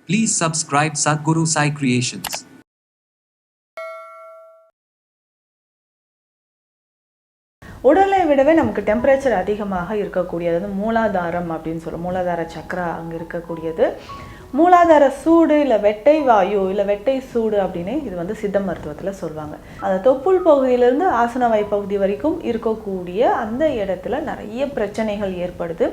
Please subscribe Sadhguru Sai Creations. உடலை விடவே நமக்கு டெம்பரேச்சர் அதிகமாக இருக்கக்கூடியது வந்து மூலாதாரம் அப்படின்னு சொல்லுவோம். மூலாதார சக்கரா அங்கே இருக்கக்கூடியது. மூலாதார சூடு இல்லை வெட்டை வாயு இல்லை வெட்டை சூடு அப்படின்னு இது வந்து சித்த மருத்துவத்தில் சொல்லுவாங்க. அந்த தொப்புள் பகுதியிலேருந்து ஆசனவாய் பகுதி வரைக்கும் இருக்கக்கூடிய அந்த இடத்துல நிறைய பிரச்சனைகள் ஏற்படுது.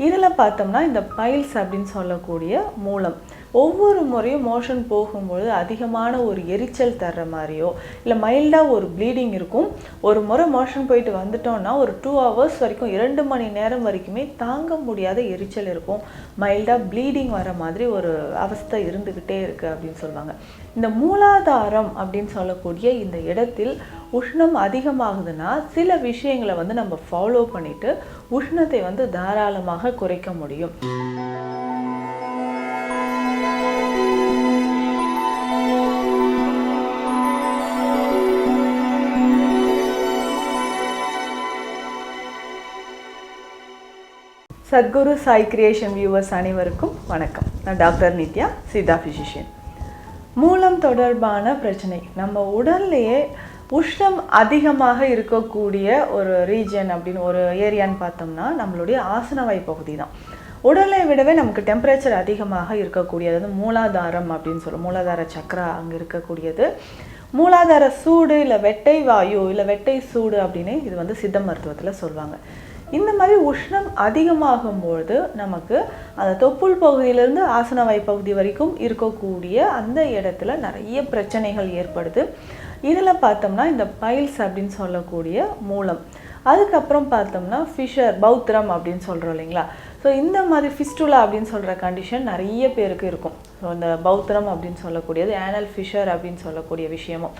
இதில் பார்த்தோம்னா இந்த பைல்ஸ் அப்படின்னு சொல்லக்கூடிய மூலம் ஒவ்வொரு முறையும் மோஷன் போகும்பொழுது அதிகமான ஒரு எரிச்சல் தர்ற மாதிரியோ இல்லை மைல்டாக ஒரு ப்ளீடிங் இருக்கும். ஒரு முறை மோஷன் போயிட்டு வந்துட்டோம்னா ஒரு 2 hours வரைக்கும் 2 மணி நேரம் வரைக்குமே தாங்க முடியாத எரிச்சல் இருக்கும். மைல்டாக ப்ளீடிங் வர மாதிரி ஒரு அவஸ்தை இருந்துக்கிட்டே இருக்குது அப்படின்னு சொல்லுவாங்க. இந்த மூலாதாரம் அப்படின்னு சொல்லக்கூடிய இந்த இடத்தில் உஷ்ணம் அதிகமாகுதுன்னா சில விஷயங்களை வந்து நம்ம ஃபாலோ பண்ணிட்டு உஷ்ணத்தை வந்து தாராளமாக குறைக்க முடியும். சத்குரு சாய் கிரியேஷன் வியூவர்ஸ் அனைவருக்கும் வணக்கம். நான் டாக்டர் நித்யா, சித்தா ஃபிசிஷியன். மூலம் தொடர்பான பிரச்சனை நம்ம உடல்லையே உஷ்ணம் அதிகமாக இருக்கக்கூடிய ஒரு ரீஜன் அப்படின்னு ஒரு ஏரியான்னு பார்த்தோம்னா நம்மளுடைய ஆசனவாய் பகுதி தான். உடலை விடவே நமக்கு டெம்பரேச்சர் அதிகமாக இருக்கக்கூடியது வந்து மூலாதாரம் அப்படின்னு சொல்லுவோம். மூலாதார சக்கரா அங்கே இருக்கக்கூடியது. மூலாதார சூடு இல்லை வெட்டை வாயு இல்லை வெட்டை சூடு அப்படின்னு இது வந்து சித்த மருத்துவத்தில் சொல்லுவாங்க. இந்த மாதிரி உஷ்ணம் அதிகமாகும்பொழுது நமக்கு அந்த தொப்புள் பகுதியிலேருந்து ஆசனவாய் பகுதி வரைக்கும் இருக்கக்கூடிய அந்த இடத்துல நிறைய பிரச்சனைகள் ஏற்படுது. இதில் பார்த்தோம்னா இந்த பைல்ஸ் அப்படின்னு சொல்லக்கூடிய மூலம், அதுக்கப்புறம் பார்த்தோம்னா ஃபிஷர் பௌத்திரம் அப்படின்னு சொல்கிறோம் இல்லைங்களா. ஸோ இந்த மாதிரி ஃபிஸ்டுலா அப்படின்னு சொல்கிற கண்டிஷன் நிறைய பேருக்கு இருக்கும். ஸோ இந்த பௌத்திரம் அப்படின்னு சொல்லக்கூடியது ஆனல் ஃபிஷர் அப்படின்னு சொல்லக்கூடிய விஷயமும்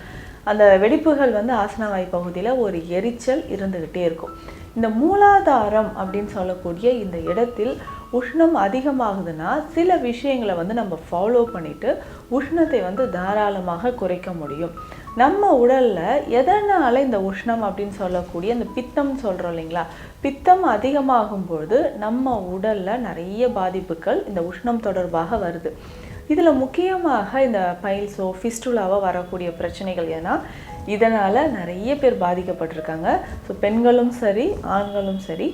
அந்த வெடிப்புகள் வந்து ஆசனவாய் பகுதியில் ஒரு எரிச்சல் இருந்துக்கிட்டே இருக்கும். இந்த மூலாதாரம் அப்படின்னு சொல்லக்கூடிய இந்த இடத்தில் உஷ்ணம் அதிகமாகுதுன்னா சில விஷயங்களை வந்து நம்ம ஃபாலோ பண்ணிவிட்டு உஷ்ணத்தை வந்து தாராளமாக குறைக்க முடியும். நம்ம உடலில் எதனால் இந்த உஷ்ணம் அப்படின்னு சொல்லக்கூடிய இந்த பித்தம் சொல்கிறோம் இல்லைங்களா, பித்தம் அதிகமாகும்பொழுது நம்ம உடலில் நிறைய பாதிப்புகள் இந்த உஷ்ணம் தொடர்பாக வருது. இதில் முக்கியமாக இந்த பைல்ஸோ ஃபிஸ்டுலாவோ வரக்கூடிய பிரச்சனைகள், ஏன்னா இதனால் நிறைய பேர் பாதிக்கப்பட்டிருக்காங்க. ஸோ பெண்களும் சரி ஆண்களும் சரி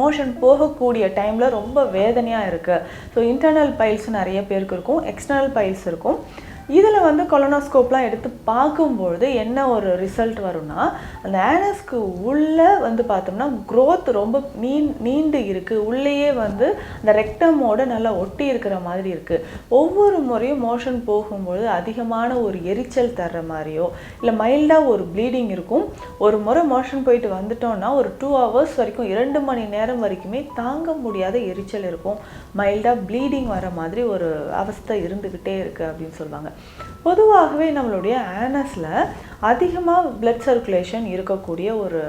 மோஷன் போகக்கூடிய டைமில் ரொம்ப வேதனையாக இருக்குது. ஸோ இன்டர்னல் பைல்ஸ் நிறைய பேருக்கு இருக்கும், எக்ஸ்டர்னல் பைல்ஸ் இருக்கும். இதில் வந்து கொலனோஸ்கோப்லாம் எடுத்து பார்க்கும்பொழுது என்ன ஒரு ரிசல்ட் வரும்னா அந்த ஆனஸ்க்கு உள்ளே வந்து பார்த்தோம்னா க்ரோத் ரொம்ப நீண்டு இருக்குது. உள்ளேயே வந்து அந்த ரெக்டமோட நல்லா ஒட்டி இருக்கிற மாதிரி இருக்குது. ஒவ்வொரு முறையும் மோஷன் போகும்பொழுது அதிகமான ஒரு எரிச்சல் தர்ற மாதிரியோ இல்லை மைல்டாக ஒரு ப்ளீடிங் இருக்கும். ஒரு முறை மோஷன் போயிட்டு வந்துட்டோம்னா ஒரு 2 hours வரைக்கும் 2 மணி நேரம் வரைக்குமே தாங்க முடியாத எரிச்சல் இருக்கும். மைல்டாக ப்ளீடிங் வர மாதிரி ஒரு அவஸ்தை இருந்துக்கிட்டே இருக்குது அப்படின்னு சொல்லுவாங்க. பொதுவாகவே நம்மளுடைய ஆனஸில் அதிகமாக பிளட் சர்க்குலேஷன் இருக்கக்கூடிய ஒரு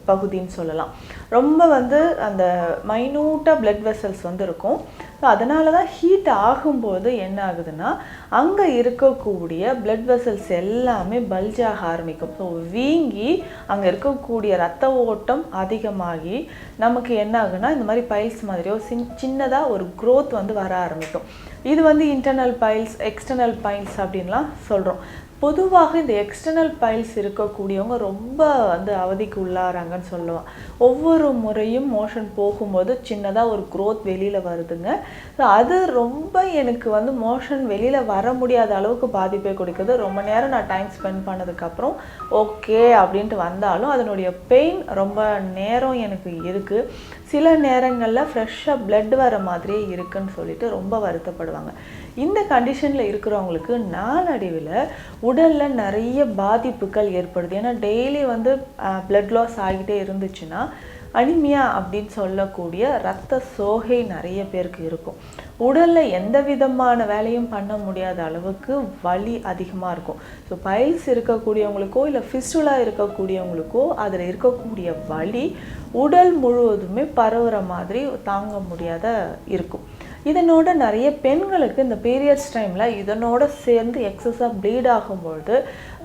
பகுதின்னு சொல்லலாம். ரொம்ப வந்து அந்த மைனூட்டாக பிளட் வெசல்ஸ் வந்து இருக்கும். ஸோ அதனால தான் ஹீட் ஆகும்போது என்ன ஆகுதுன்னா அங்கே இருக்கக்கூடிய பிளட் வெசல்ஸ் எல்லாமே பல்ஜாக ஆரம்பிக்கும். ஸோ வீங்கி அங்கே இருக்கக்கூடிய ரத்த ஓட்டம் அதிகமாகி நமக்கு என்ன ஆகுன்னா இந்த மாதிரி பைல்ஸ் மாதிரியோ சின்னதாக ஒரு க்ரோத் வந்து வர ஆரம்பிக்கும். இது வந்து இன்டர்னல் பைல்ஸ் எக்ஸ்டர்னல் பைல்ஸ் அப்படின்லாம் சொல்கிறோம். பொதுவாக இந்த எக்ஸ்டர்னல் பைல்ஸ் இருக்கக்கூடியவங்க ரொம்ப வந்து அவதிக்கு உள்ளாராங்கன்னு சொல்லுவோம். ஒவ்வொரு முறையும் மோஷன் போகும்போது சின்னதாக ஒரு க்ரோத் வெளியில் வருதுங்க. ஸோ அது ரொம்ப எனக்கு வந்து மோஷன் வெளியில் வர முடியாத அளவுக்கு பாதிப்பை கொடுக்குது. ரொம்ப நேரம் நான் டைம் ஸ்பெண்ட் பண்ணதுக்கப்புறம் ஓகே அப்படின்ட்டு வந்தாலும் அதனுடைய பெயின் ரொம்ப நேரம் எனக்கு இருக்குது. சில நேரங்களில் ஃப்ரெஷ்ஷாக பிளட் வர மாதிரியே இருக்குன்னு சொல்லிட்டு ரொம்ப வருத்தப்படுவாங்க. இந்த கண்டிஷனில் இருக்கிறவங்களுக்கு நாளடைவில் உடலில் நிறைய பாதிப்புகள் ஏற்படுது. ஏன்னா டெய்லி வந்து பிளட் லாஸ் ஆகிட்டே இருந்துச்சுன்னா அனிமியா அப்படின்னு சொல்லக்கூடிய இரத்த சோகை நிறைய பேருக்கு இருக்கும். உடலில் எந்த விதமான வேலையும் பண்ண முடியாத அளவுக்கு வலி அதிகமாக இருக்கும். ஸோ பைல்ஸ் இருக்கக்கூடியவங்களுக்கோ இல்லை ஃபிஸ்டுலா இருக்கக்கூடியவங்களுக்கோ அதில் இருக்கக்கூடிய வலி உடல் முழுவதுமே பரவுற மாதிரி தாங்க முடியாத இருக்கும். இதனோட நிறைய பெண்களுக்கு இந்த பீரியட்ஸ் டைமில் இதனோட சேர்ந்து எக்ஸஸாக ப்ளீட் ஆகும்பொழுது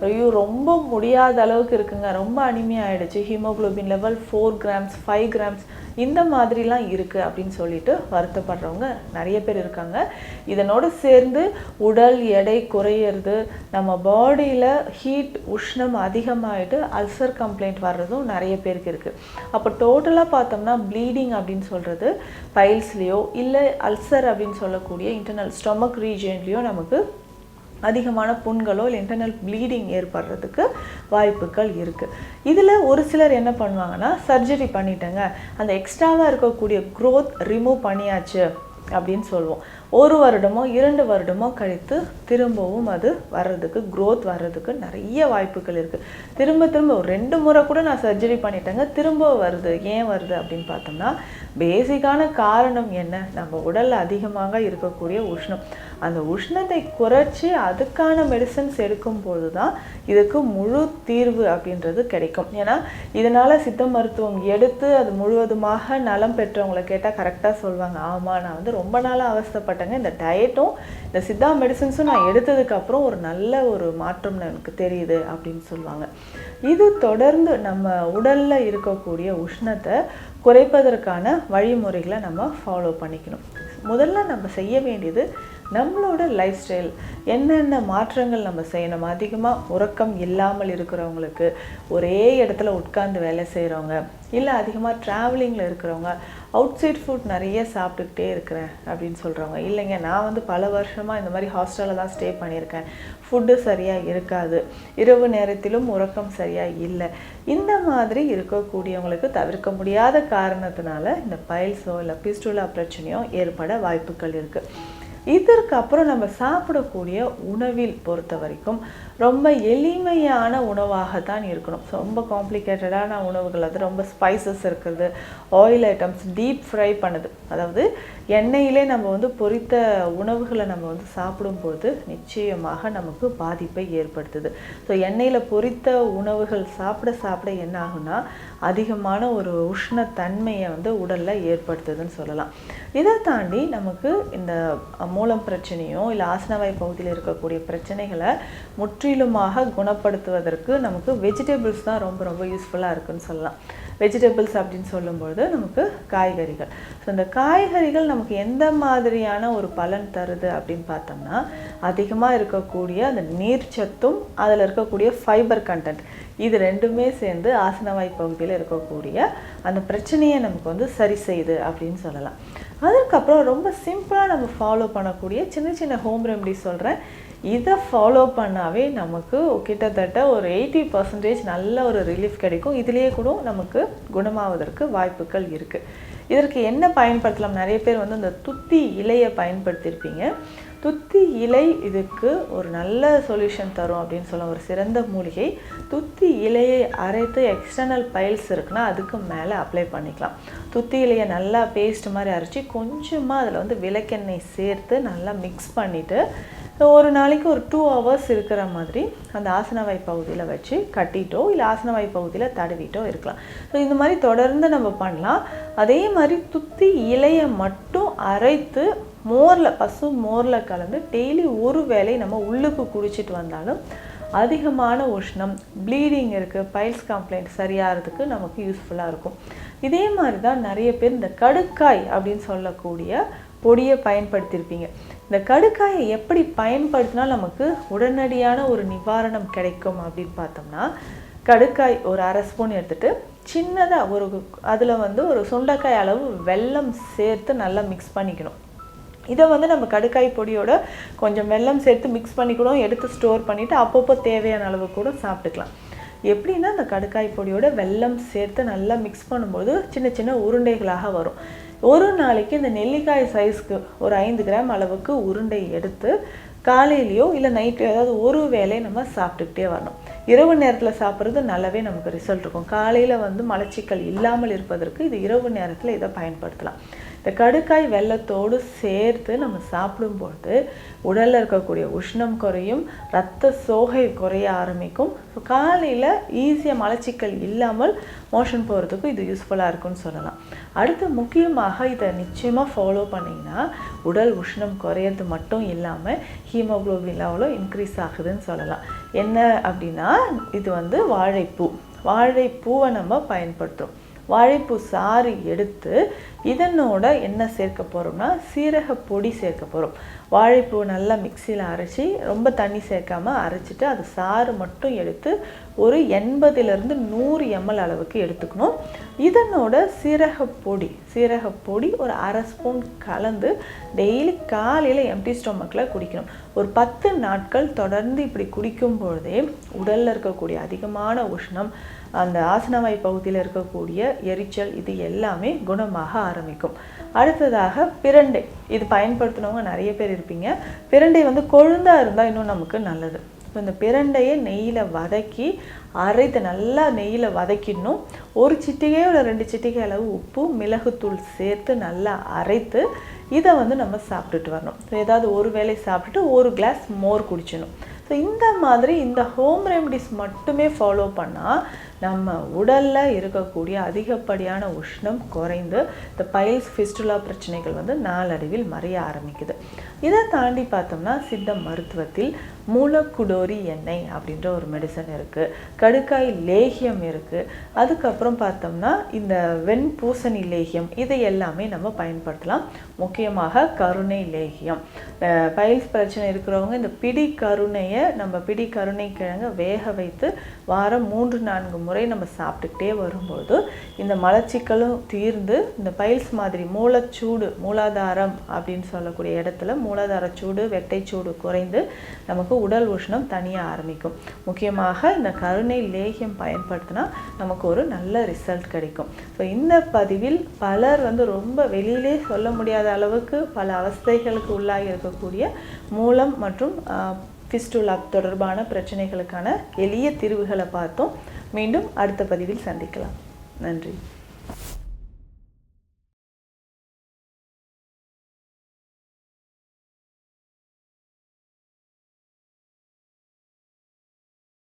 ஐயோ ரொம்ப முடியாத அளவுக்கு இருக்குங்க, ரொம்ப அனிமியா ஆகிடுச்சு, ஹீமோக்ளோபின் லெவல் 4 grams 5 grams இந்த மாதிரிலாம் இருக்குது அப்படின்னு சொல்லிட்டு வருத்தப்படுறவங்க நிறைய பேர் இருக்காங்க. இதனோடு சேர்ந்து உடல் எடை குறையிறது, நம்ம பாடியில் ஹீட் உஷ்ணம் அதிகமாகிட்டு அல்சர் கம்ப்ளைண்ட் வர்றதும் நிறைய பேருக்கு இருக்குது. அப்போ டோட்டலாக பார்த்தோம்னா ப்ளீடிங் அப்படின்னு சொல்கிறது பைல்ஸ்லேயோ இல்லை அல்சர் அப்படின்னு சொல்லக்கூடிய இன்டர்னல் ஸ்டொமக் ரீஜன்லேயோ நமக்கு அதிகமான புண்களோ இல்லை இன்டர்னல் ப்ளீடிங் ஏற்படுறதுக்கு வாய்ப்புகள் இருக்குது. இதில் ஒரு சிலர் என்ன பண்ணுவாங்கன்னா, சர்ஜரி பண்ணிட்டேங்க, அந்த எக்ஸ்ட்ராவாக இருக்கக்கூடிய க்ரோத் ரிமூவ் பண்ணியாச்சு அப்படின்னு சொல்லுவோம். 1 வருடமோ 2 வருடமோ கழித்து திரும்பவும் அது வர்றதுக்கு, க்ரோத் வர்றதுக்கு நிறைய வாய்ப்புகள் இருக்குது. திரும்ப ஒரு 2 முறை கூட நான் சர்ஜரி பண்ணிட்டேங்க, திரும்ப வருது. ஏன் வருது அப்படின்னு பார்த்தோம்னா, பேசிக்கான காரணம் என்ன? நம்ம உடலில் அதிகமாக இருக்கக்கூடிய உஷ்ணம். அந்த உஷ்ணத்தை குறைச்சி அதுக்கான மெடிசன்ஸ் எடுக்கும்போது தான் இதுக்கு முழு தீர்வு அப்படின்றது கிடைக்கும். ஏன்னா இதனால் சித்த மருத்துவம் எடுத்து அது முழுவதுமாக நலம் பெற்றவங்களை கேட்டால் கரெக்டாக சொல்லுவாங்க, ஆமாம் நான் வந்து ரொம்ப நாளாக அவஸ்தைப்பட்டேங்க, இந்த டயட்டும் இந்த சித்தா மெடிசன்ஸும் நான் எடுத்ததுக்கப்புறம் ஒரு நல்ல ஒரு மாற்றம் எனக்கு தெரியுது அப்படின்னு சொல்லுவாங்க. இது தொடர்ந்து நம்ம உடலில் இருக்கக்கூடிய உஷ்ணத்தை குறைப்பதற்கான வழிமுறைகளை நம்ம ஃபாலோ பண்ணிக்கணும். முதல்ல நம்ம செய்ய வேண்டியது நம்மளோட லைஃப் ஸ்டைல், என்னென்ன மாற்றங்கள் நம்ம செய்யணும். அதிகமாக உறக்கம் இல்லாமல் இருக்கிறவங்களுக்கு, ஒரே இடத்துல உட்கார்ந்து வேலை செய்கிறவங்க, இல்லை அதிகமாக ட்ராவலிங்கில் இருக்கிறவங்க, அவுட் சைட் ஃபுட் நிறைய சாப்பிட்டுக்கிட்டே இருக்கிறேன் அப்படின்னு சொல்கிறவங்க, இல்லைங்க நான் வந்து பல வருஷமாக இந்த மாதிரி ஹாஸ்டலில் தான் ஸ்டே பண்ணியிருக்கேன், ஃபுட்டு சரியாக இருக்காது, இரவு நேரத்திலும் உறக்கம் சரியாக இல்லை, இந்த மாதிரி இருக்கக்கூடியவங்களுக்கு தவிர்க்க முடியாத காரணத்தினால இந்த பைல்ஸோ இல்லை பிஸ்டுலா பிரச்சனையோ ஏற்பட வாய்ப்புகள் இருக்குது. இதற்கு அப்புறம் நம்ம சாப்பிடக்கூடிய உணவில் பொறுத்த வரைக்கும் ரொம்ப எளிமையான உணவாக தான் இருக்கணும். ரொம்ப காம்ப்ளிகேட்டடான உணவுகள், அது ரொம்ப ஸ்பைசஸ் இருக்கிறது, ஆயில் ஐட்டம்ஸ், டீப் ஃப்ரை பண்ணுது, அதாவது எண்ணெயிலே நம்ம வந்து பொரித்த உணவுகளை நம்ம வந்து சாப்பிடும்போது நிச்சயமாக நமக்கு பாதிப்பை ஏற்படுத்துது. ஸோ எண்ணெயில் பொரித்த உணவுகள் சாப்பிட சாப்பிட என்ன ஆகுனா அதிகமான ஒரு உஷ்ணத்தன்மையை வந்து உடலில் ஏற்படுத்துதுன்னு சொல்லலாம். இதை தாண்டி நமக்கு இந்த மூலம் பிரச்சனையோ இல்லை ஆசனவாய் பகுதியில் இருக்கக்கூடிய பிரச்சனைகளை முற்றிலுமாக குணப்படுத்துவதற்கு நமக்கு வெஜிடபிள்ஸ் தான் ரொம்ப ரொம்ப யூஸ்ஃபுல்லாக இருக்குன்னு சொல்லலாம். வெஜிடபிள்ஸ் அப்படின்னு சொல்லும்போது நமக்கு காய்கறிகள். ஸோ இந்த காய்கறிகள் நமக்கு எந்த மாதிரியான ஒரு பலன் தருது அப்படின்னு பார்த்தோம்னா, அதிகமாக இருக்கக்கூடிய அந்த நீர்ச்சத்தும் அதில் இருக்கக்கூடிய ஃபைபர் கண்டென்ட், இது ரெண்டுமே சேர்ந்து ஆசனவாய் பகுதியில் இருக்கக்கூடிய அந்த பிரச்சனையை நமக்கு வந்து சரி செய்யுது அப்படின்னு சொல்லலாம். அதுக்கப்புறம் ரொம்ப சிம்பிளாக நம்ம ஃபாலோ பண்ணக்கூடிய சின்ன சின்ன ஹோம் ரெமெடிஸ் சொல்கிறேன். இதை ஃபாலோ பண்ணாவே நமக்கு கிட்டத்தட்ட ஒரு 80% நல்ல ஒரு ரிலீஃப் கிடைக்கும். இதிலேயே கூட நமக்கு குணமாவதற்கு வாய்ப்புகள் இருக்குது. இதற்கு என்ன பயன்படுத்தலாம்? நிறைய பேர் வந்து இந்த துத்தி இலையை பயன்படுத்தியிருப்பீங்க. துத்தி இலை இதுக்கு ஒரு நல்ல சொல்யூஷன் தரும் அப்படின்னு சொல்ல, ஒரு சிறந்த மூலிகை. துத்தி இலையை அரைத்து எக்ஸ்டர்னல் பைல்ஸ் இருக்குன்னா அதுக்கு மேலே அப்ளை பண்ணிக்கலாம். துத்தி இலையை நல்லா பேஸ்ட் மாதிரி அரைச்சி கொஞ்சமாக அதில் வந்து விளக்கெண்ணெய் சேர்த்து நல்லா மிக்ஸ் பண்ணிவிட்டு ஒரு நாளைக்கு ஒரு 2 hours இருக்கிற மாதிரி அந்த ஆசனவாய் பகுதியில் வச்சு கட்டிட்டோ இல்லை ஆசனவாய் பகுதியில் தடவிட்டோ இருக்கலாம். ஸோ இந்த மாதிரி தொடர்ந்து நம்ம பண்ணலாம். அதே மாதிரி துத்தி இலையை மட்டும் அரைத்து மோரில், பசு மோரில் கலந்து டெய்லி ஒரு வேளை நம்ம உள்ளுக்கு குடிச்சிட்டு வந்தாலும் அதிகமான உஷ்ணம், ப்ளீடிங் இருக்குது, பைல்ஸ் கம்ப்ளைண்ட் சரியாகிறதுக்கு நமக்கு யூஸ்ஃபுல்லாக இருக்கும். இதே மாதிரி தான் நிறைய பேர் இந்த கடுக்காய் அப்படின்னு சொல்லக்கூடிய பொடியை பயன்படுத்தியிருப்பீங்க. இந்த கடுக்காயை எப்படி பயன்படுத்தினா நமக்கு உடனடியான ஒரு நிவாரணம் கிடைக்கும் அப்படின்னு பார்த்தோம்னா, கடுக்காய் ஒரு 1/2 ஸ்பூன் எடுத்துகிட்டு சின்னதாக அதில் வந்து ஒரு சுண்டைக்காய் அளவு வெல்லம் சேர்த்து நல்லா மிக்ஸ் பண்ணிக்கணும். இதை வந்து நம்ம கடுக்காய் பொடியோட கொஞ்சம் வெல்லம் சேர்த்து மிக்ஸ் பண்ணிக்கூடும் எடுத்து ஸ்டோர் பண்ணிவிட்டு அப்பப்போ தேவையான அளவு கூட சாப்பிட்டுக்கலாம். எப்படின்னா அந்த கடுக்காய் பொடியோட வெல்லம் சேர்த்து நல்லா மிக்ஸ் பண்ணும்போது சின்ன சின்ன உருண்டைகளாக வரும். ஒரு நாளைக்கு இந்த நெல்லிக்காய் சைஸ்க்கு ஒரு 5 கிராம் அளவுக்கு உருண்டை எடுத்து காலையிலையோ இல்லை நைட்டு ஏதாவது ஒரு வேளை நம்ம சாப்பிட்டுக்கிட்டே வரணும். இரவு நேரத்தில் சாப்பிட்றது நல்லாவே நமக்கு ரிசல்ட் இருக்கும். காலையில் வந்து மலச்சிக்கல் இல்லாமல் இருப்பதற்கு இது இரவு நேரத்தில் இதை பயன்படுத்தலாம். இந்த கடுக்காய் வெல்லத்தோடு சேர்த்து நம்ம சாப்பிடும்போது உடலில் இருக்கக்கூடிய உஷ்ணம் குறையும், இரத்த சோகை குறைய ஆரம்பிக்கும். ஸோ காலையில் ஈஸியாக மலச்சிக்கல் இல்லாமல் மோஷன் போகிறதுக்கும் இது யூஸ்ஃபுல்லாக இருக்குன்னு சொல்லலாம். அடுத்து முக்கியமாக இதை நிச்சயமாக ஃபாலோ பண்ணிங்கன்னா உடல் உஷ்ணம் குறையிறது மட்டும் இல்லாமல் ஹீமோக்ளோபின் லெவலும் இன்க்ரீஸ் ஆகுதுன்னு சொல்லலாம். என்ன அப்படின்னா, இது வந்து வாழைப்பூவை நம்ம பயன்படுத்துகிறோம். வாழைப்பூ சாறு எடுத்து இதனோட என்ன சேர்க்க போகிறோம்னா சீரக பொடி சேர்க்க போகிறோம். வாழைப்பூ நல்லா மிக்சியில் அரைச்சி ரொம்ப தண்ணி சேர்க்காமல் அரைச்சிட்டு அது சாறு மட்டும் எடுத்து ஒரு 80லேருந்து 100 ml அளவுக்கு எடுத்துக்கணும். இதனோட சீரகப்பொடி ஒரு அரை ஸ்பூன் கலந்து டெய்லி காலையில் எம்டி ஸ்டொமக்கில் குடிக்கணும். ஒரு 10 நாட்கள் தொடர்ந்து இப்படி குடிக்கும் பொழுதே உடலில் இருக்கக்கூடிய அதிகமான உஷ்ணம், அந்த ஆசனவாய் பகுதியில் இருக்கக்கூடிய எரிச்சல், இது எல்லாமே குணமாக ஆரம்பிக்கும். அடுத்ததாக பிரண்டை, இது பயன்படுத்தினவங்க நிறைய பேர் இருப்பீங்க. பிரண்டை கொழுந்தா இருந்தால் இன்னும் நமக்கு நல்லது. இப்போ இந்த பிரண்டையை நெய்யில் வதக்கி அரைத்து நல்லா நெய்யில் வதக்கிடணும். ஒரு சிட்டிகை இல்லை 2 சிட்டிகை அளவு உப்பு, மிளகுத்தூள் சேர்த்து நல்லா அரைத்து இதை நம்ம சாப்பிட்டுட்டு வரணும். ஏதாவது ஒரு வேளை சாப்பிட்டுட்டு ஒரு கிளாஸ் மோர் குடிச்சிடணும். ஸோ இந்த மாதிரி இந்த ஹோம் ரெமடிஸ் மட்டுமே ஃபாலோ பண்ணால் நம்ம உடலில் இருக்கக்கூடிய அதிகப்படியான உஷ்ணம் குறைந்து இந்த பைல்ஸ் ஃபிஸ்டுலா பிரச்சனைகள் நாளடைவில் மறைய ஆரம்பிக்குது. இதை தாண்டி பார்த்தோம்னா சித்த மருத்துவத்தில் மூலக்குடோரி எண்ணெய் அப்படின்ற ஒரு மெடிசன் இருக்குது, கடுக்காய் லேகியம் இருக்குது, அதுக்கப்புறம் பார்த்தோம்னா இந்த வெண்பூசணி லேகியம், இதை எல்லாமே நம்ம பயன்படுத்தலாம். முக்கியமாக கருணை லேகியம், பைல்ஸ் பிரச்சனை இருக்கிறவங்க இந்த பிடி கருணை கிழங்க வேக வைத்து வாரம் 3-4 முறை நம்ம சாப்பிட்டுக்கிட்டே வரும்போது இந்த மலச்சிக்கலும் தீர்ந்து இந்த பைல்ஸ் மாதிரி மூலாதாரம் அப்படின்னு சொல்லக்கூடிய இடத்துல மூலாதார சூடு, வெட்டை சூடு குறைந்து நமக்கு உடல் உஷ்ணம் தனிய ஆரம்பிக்கும். முக்கியமாக இந்த கருணை லேகியம் பயன்படுத்தினா நமக்கு ஒரு நல்ல ரிசல்ட் கிடைக்கும். ஸோ இந்த பதிவில் பலர் ரொம்ப வெளியிலே சொல்ல முடியாத அளவுக்கு பல அவஸ்தைகளுக்கு உள்ளாகி இருக்கக்கூடிய மூலம் மற்றும் ஃபிஸ்டுலா தொடர்பான பிரச்சனைகளுக்கான எளிய தீர்வுகளை பார்த்தோம். மீண்டும் அடுத்த பதிவில் சந்திக்கலாம். நன்றி.